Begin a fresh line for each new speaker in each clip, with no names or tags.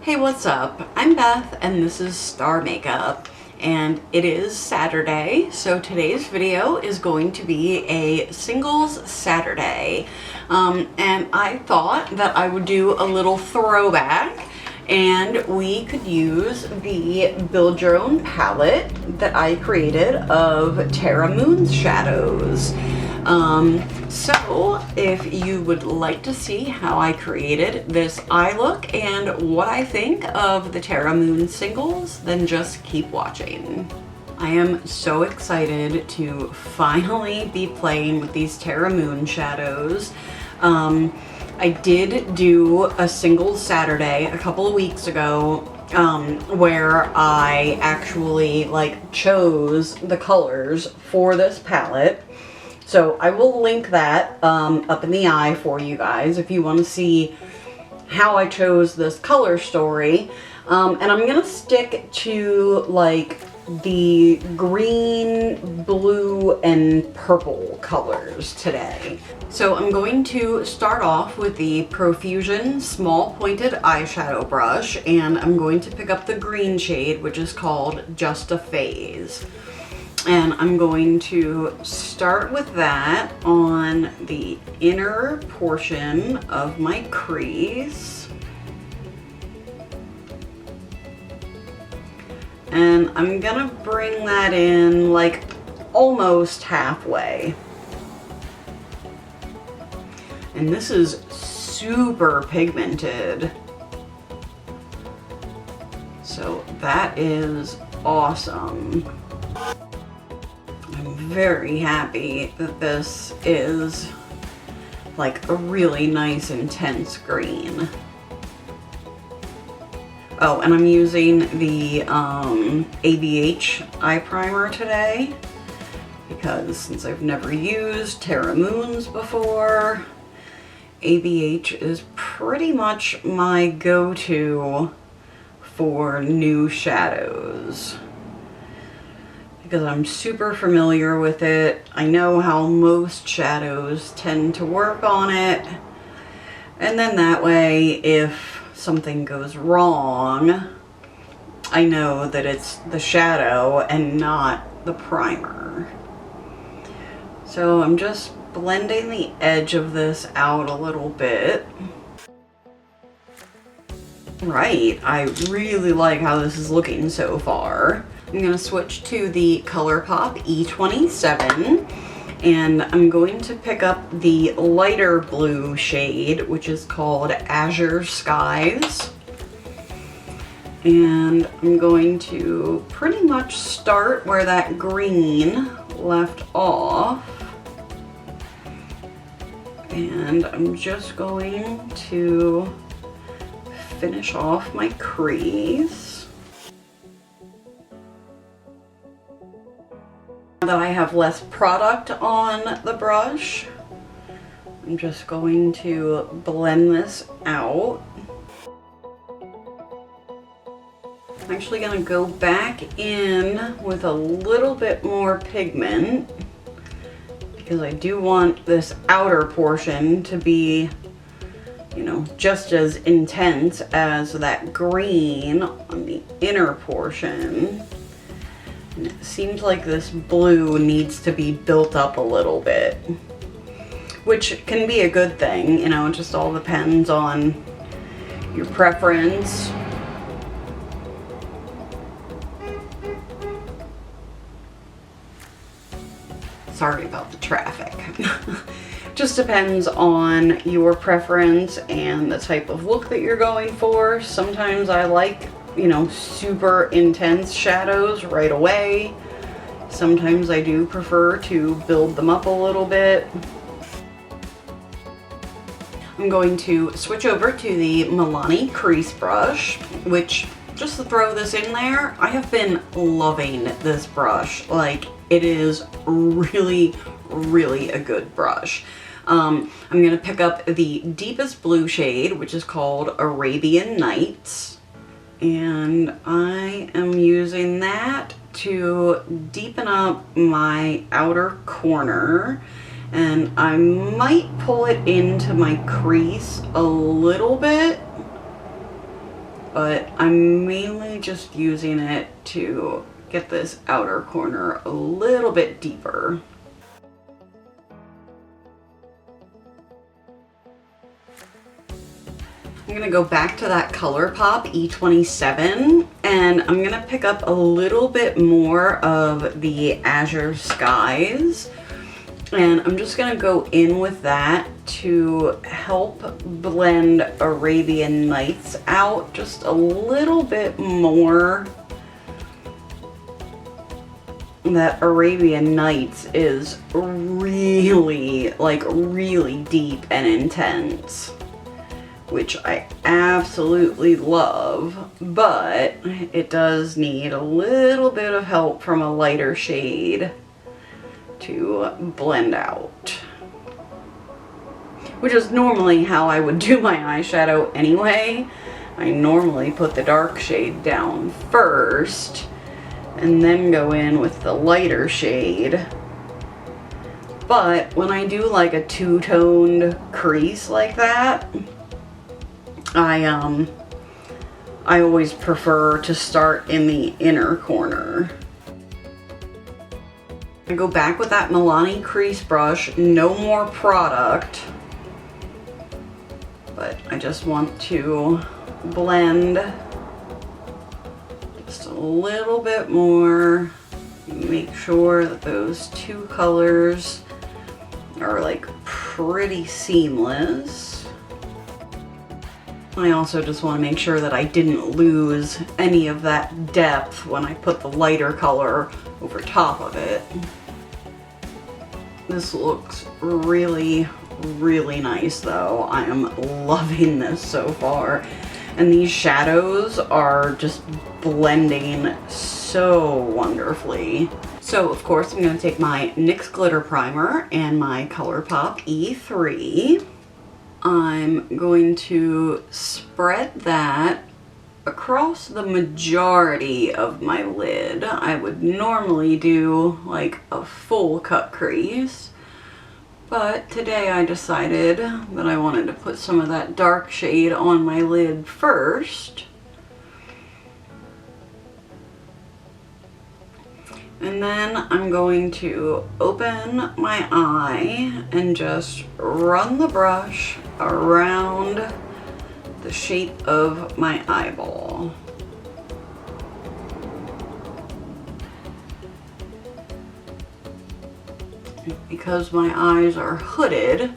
Hey, what's up? I'm Beth and this is Star Makeup, and it is Saturday, so today's video is going to be a singles Saturday. And I thought that I would do a little throwback and we could use the Build Your Own palette that I created of Terra Moons shadows. So if you would like to see how I created this eye look and what I think of the Terra Moons singles, then just keep watching. I am so excited to finally be playing with these Terra Moon shadows. I did do a singles Saturday a couple of weeks ago where I actually chose the colors for this palette. So I will link that up in the eye for you guys if you want to see how I chose this color story. And I'm going to stick to the green, blue, and purple colors today. So I'm going to start off with the Profusion Small Pointed Eyeshadow Brush, and I'm going to pick up the green shade, which is called Just a Phase. And I'm going to start with that on the inner portion of my crease. And I'm gonna bring that in almost halfway. And this is super pigmented. So that is awesome. I'm very happy that this is a really nice intense green. Oh, and I'm using the Abh Eye Primer today because since I've never used Terra Moons before, ABH is pretty much my go-to for new shadows because I'm super familiar with it. I know how most shadows tend to work on it, and then that way if something goes wrong, I know that it's the shadow and not the primer. So I'm just blending the edge of this out a little bit. Right, I really like how this is looking so far. I'm going to switch to the ColourPop E27, and I'm going to pick up the lighter blue shade, which is called Azure Skies. And I'm going to pretty much start where that green left off. And I'm just going to finish off my crease. Now that I have less product on the brush, I'm just going to blend this out. I'm actually going to go back in with a little bit more pigment because I do want this outer portion to be, you know, just as intense as that green on the inner portion. And it seems like this blue needs to be built up a little bit, which can be a good thing, you know, it just all depends on your preference. Sorry about the traffic. Just depends on your preference and the type of look that you're going for. Sometimes I like, you know, super intense shadows right away. Sometimes I do prefer to build them up a little bit. I'm going to switch over to the Milani Crease Brush, which, just to throw this in there, I have been loving this brush. Like, it is really, really a good brush. I'm going to pick up the deepest blue shade, which is called Arabian Nights. And I am using that to deepen up my outer corner. And I might pull it into my crease a little bit but I'm mainly just using it to get this outer corner a little bit deeper. I'm gonna go back to that ColourPop E27 and I'm gonna pick up a little bit more of the Azure Skies, and I'm just gonna go in with that to help blend Arabian Nights out just a little bit more. That Arabian Nights is really, like, really deep and intense, which I absolutely love, but it does need a little bit of help from a lighter shade to blend out, which is normally how I would do my eyeshadow anyway. I normally put the dark shade down first and then go in with the lighter shade. But when I do like a two-toned crease like that, I always prefer to start in the inner corner. I go back with that Milani crease brush, no more product, but I just want to blend just a little bit more, make sure that those two colors are like pretty seamless. I also just want to make sure that I didn't lose any of that depth when I put the lighter color over top of it. This looks really, really nice though. I am loving this so far. And these shadows are just blending so wonderfully. So of course I'm going to take my NYX glitter primer and my ColourPop E3. I'm going to spread that across the majority of my lid. I would normally do like a full cut crease, but today I decided that I wanted to put some of that dark shade on my lid first. And then I'm going to open my eye and just run the brush around the shape of my eyeball. Because my eyes are hooded,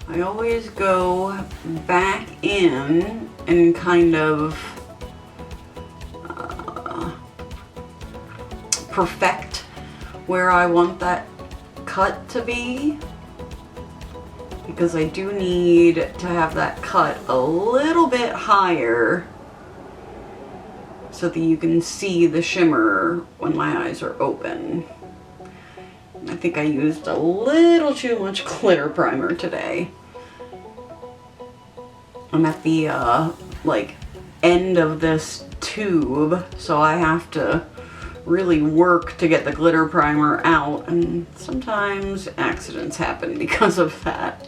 I always go back in and kind of perfect where I want that cut to be, because I do need to have that cut a little bit higher so that you can see the shimmer when my eyes are open. I think I used a little too much glitter primer today. I'm at the like end of this tube, so I have to really work to get the glitter primer out, and sometimes accidents happen because of that.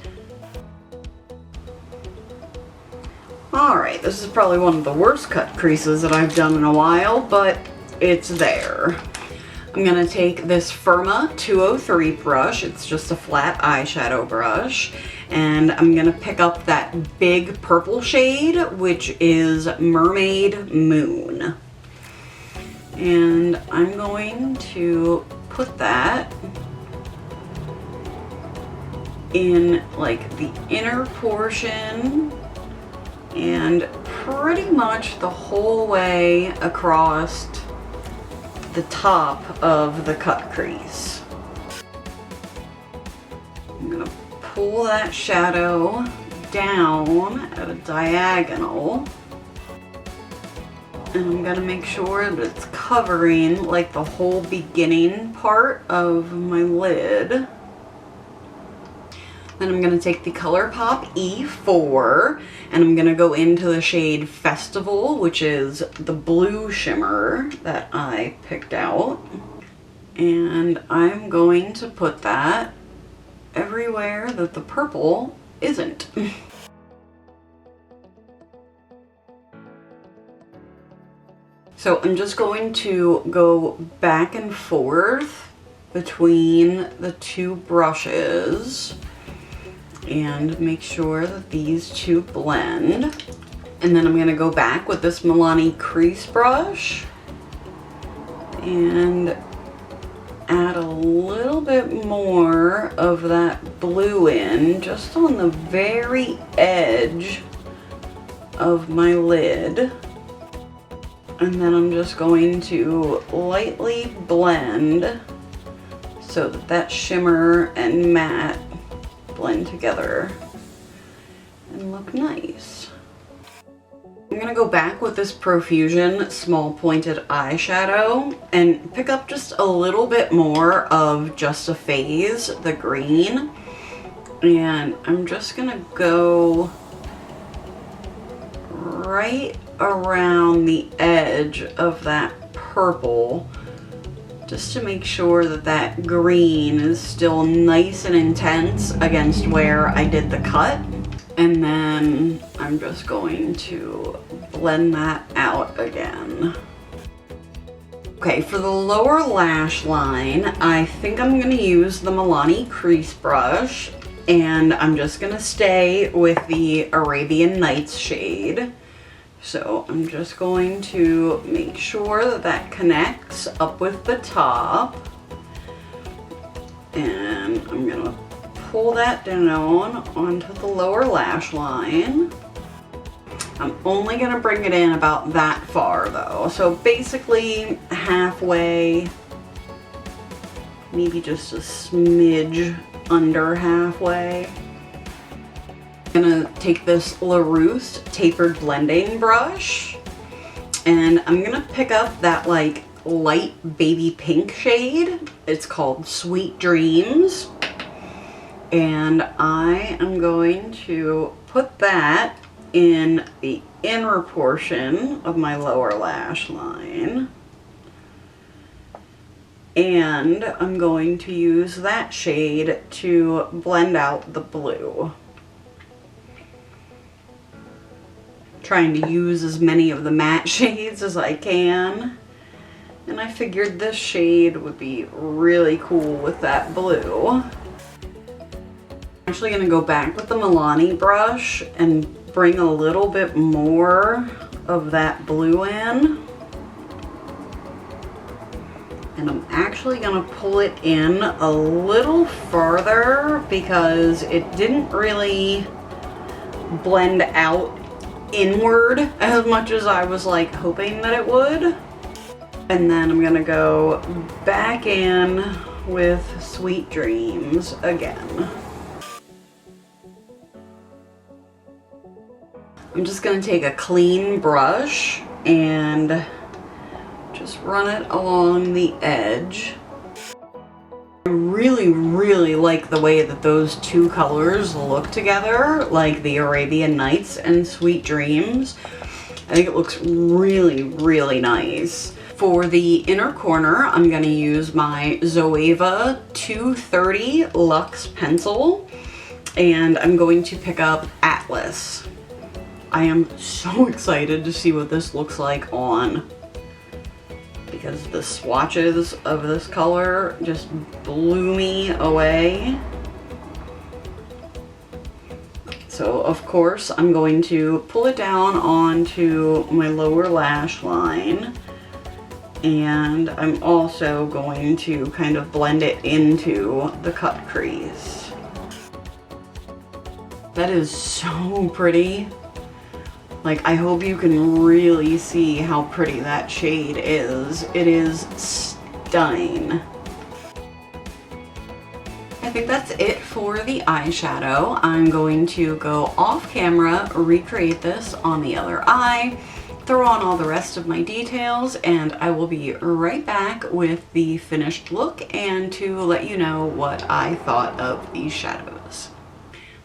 Alright, this is probably one of the worst cut creases that I've done in a while, but it's there. I'm going to take this Firma 203 brush, it's just a flat eyeshadow brush, and I'm going to pick up that big purple shade, which is Mermaid Moon. And I'm going to put that in like the inner portion and pretty much the whole way across the top of the cut crease. I'm gonna pull that shadow down at a diagonal, and I'm gonna make sure that it's covering like the whole beginning part of my lid. Then I'm gonna take the ColourPop E4 and I'm gonna go into the shade Festival, which is the blue shimmer that I picked out. And I'm going to put that everywhere that the purple isn't. So I'm just going to go back and forth between the two brushes and make sure that these two blend. And then I'm gonna go back with this Milani Crease Brush and add a little bit more of that blue in, just on the very edge of my lid. And then I'm just going to lightly blend so that that shimmer and matte blend together and look nice. I'm gonna go back with this Profusion small pointed eyeshadow and pick up just a little bit more of Just a Phase, the green. And I'm just gonna go right around the edge of that purple, just to make sure that that green is still nice and intense against where I did the cut. And then I'm just going to blend that out again. Okay, for the lower lash line, I think I'm gonna use the Milani Crease Brush, and I'm just gonna stay with the Arabian Nights shade. So I'm just going to make sure that that connects up with the top. And I'm gonna pull that down onto the lower lash line. I'm only gonna bring it in about that far though. So basically halfway, maybe just a smidge under halfway. I'm gonna take this LaRousse tapered blending brush and I'm gonna pick up that like light baby pink shade. It's called Sweet Dreams. And I am going to put that in the inner portion of my lower lash line. And I'm going to use that shade to blend out the blue. Trying to use as many of the matte shades as I can. And I figured this shade would be really cool with that blue. I'm actually going to go back with the Milani brush and bring a little bit more of that blue in. And I'm actually going to pull it in a little farther because it didn't really blend out inward as much as I was like hoping that it would. And then I'm going to go back in with Sweet Dreams again. I'm just going to take a clean brush and just run it along the edge. I really like the way that those two colors look together, like the Arabian Nights and Sweet Dreams. I think it looks really nice. For the inner corner, I'm going to use my Zoeva 230 Luxe pencil, and I'm going to pick up Atlas. I am so excited to see what this looks like on, because the swatches of this color just blew me away. So of course I'm going to pull it down onto my lower lash line, and I'm also going to kind of blend it into the cut crease. That is so pretty. Like, I hope you can really see how pretty that shade is. It is stunning. I think that's it for the eyeshadow. I'm going to go off camera, recreate this on the other eye, throw on all the rest of my details, and I will be right back with the finished look and to let you know what I thought of these shadows.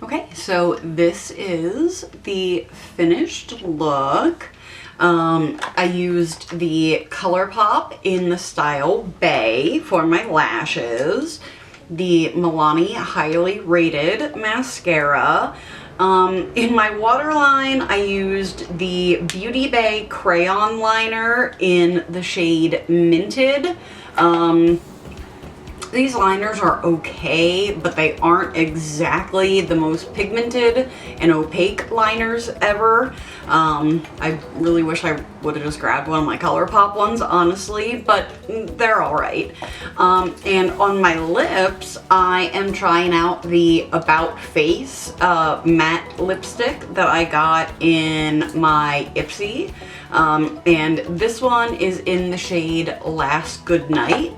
Okay, so this is the finished look. I used the ColourPop in the style Bay for my lashes, the Milani Highly Rated mascara, In my waterline, I used the Beauty Bay Crayon Liner in the shade Minted. These liners are okay, but they aren't exactly the most pigmented and opaque liners ever. I really wish I would have just grabbed one of my ColourPop ones, honestly, but they're all right. And on my lips, I am trying out the About Face matte lipstick that I got in my Ipsy. And this one is in the shade Last Good Night.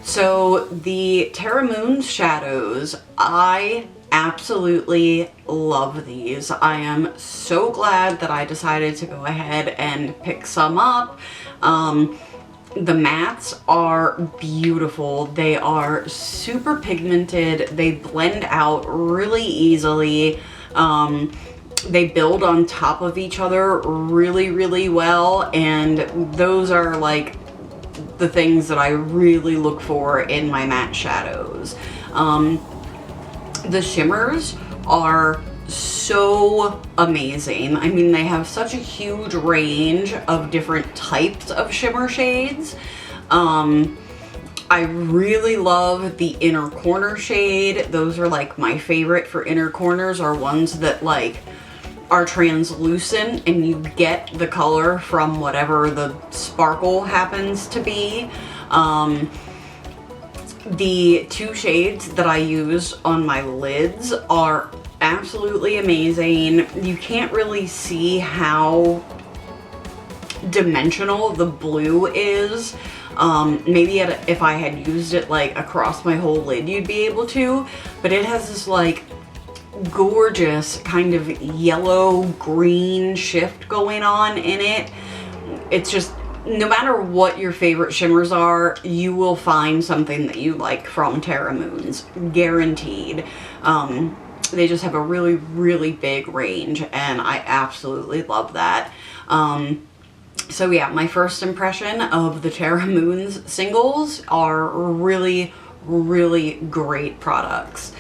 So the Terra Moons shadows, I absolutely love these. I am so glad that I decided to go ahead and pick some up. The mattes are beautiful. They are super pigmented. They blend out really easily. They build on top of each other really, really well, and those are like the things that I really look for in my matte shadows. The shimmers are so amazing. I mean, they have such a huge range of different types of shimmer shades. I really love the inner corner shade. Those are like my favorite for inner corners, are ones that like are translucent and you get the color from whatever the sparkle happens to be. The two shades that I use on my lids are absolutely amazing. You can't really see how dimensional the blue is. Maybe if I had used it like across my whole lid, you'd be able to, but it has this like gorgeous kind of yellow green shift going on in it. It's just, no matter what your favorite shimmers are, you will find something that you like from Terra Moons, guaranteed. They just have a really, really big range, and I absolutely love that. So yeah, my first impression of the Terra Moons singles are really, really great products.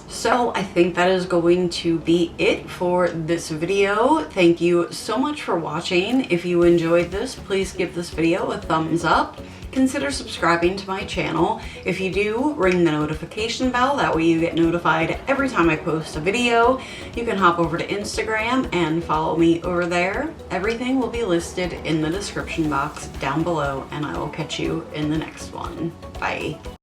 So I think that is going to be it for this video. Thank you so much for watching. If you enjoyed this, please give this video a thumbs up. Consider subscribing to my channel. If you do, ring the notification bell. That way you get notified every time I post a video. You can hop over to Instagram and follow me over there. Everything will be listed in the description box down below, and I will catch you in the next one. Bye.